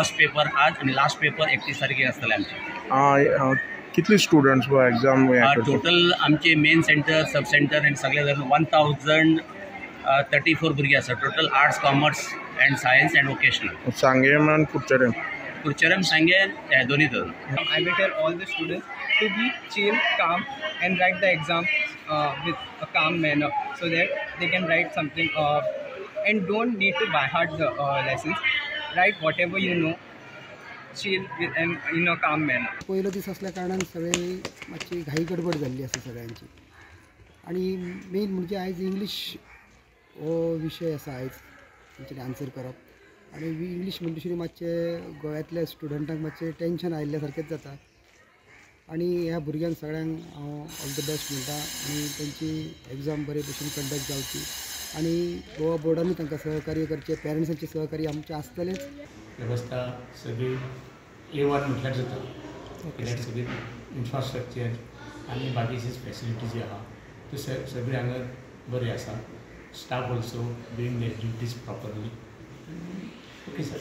First paper आज आणि last paper 31 तारखेक आसतले आमचे. कितले स्टुडंट्स व एग्जाम टोटल आमचे मेन सेंटर सब सेंटर आनी सगळे धरून 1034 भुरगीं आसा. Total arts commerce and science and vocational. Sanguem आणि कुडचडेम. कुडचडेम सांगे दोन्ही धरून. I will tell all the students to be chill, calm and write the exam with a calm manner so that they can write something and don't need to by heart the lessons. Write whatever you know, chill with and in a calm manner. पहिलो दीस असल्या कारणान सगळे मातशी घाई गडबड जाल्ली आसा सगळ्यांची. आणि मेन म्हणजे आयज इंग्लीश हो विशय आसा आयज तेंच्यांनी आन्सर करप. आणि इंग्लीश म्हणटकीर मातशे गोव्यातल्या स्टुडंटांक मातशें टेंशन आयिल्ल्या सारकेंच जाता. आणि ह्या भुरग्यांक सगळ्यांक हांव ऑल द बेस्ट म्हणटा आणि तेंची एग्जाम बरे भशेन कंडक्ट जावची. आणि गोवा बोर्डानूय तांकां सहकार्य करचें, पेरंट्सांचें सहकार्य आमचें आसतलेंच. वेवस्था सगळी A1 म्हटल्यार जाता. कित्याक सगळी इन्फ्रास्ट्रक्चर आनी बाकीची फॅसिलिटी जी आहा त्यो सगळी हांगा बरी आसा. Staff also doing their duties properly. Okay sir.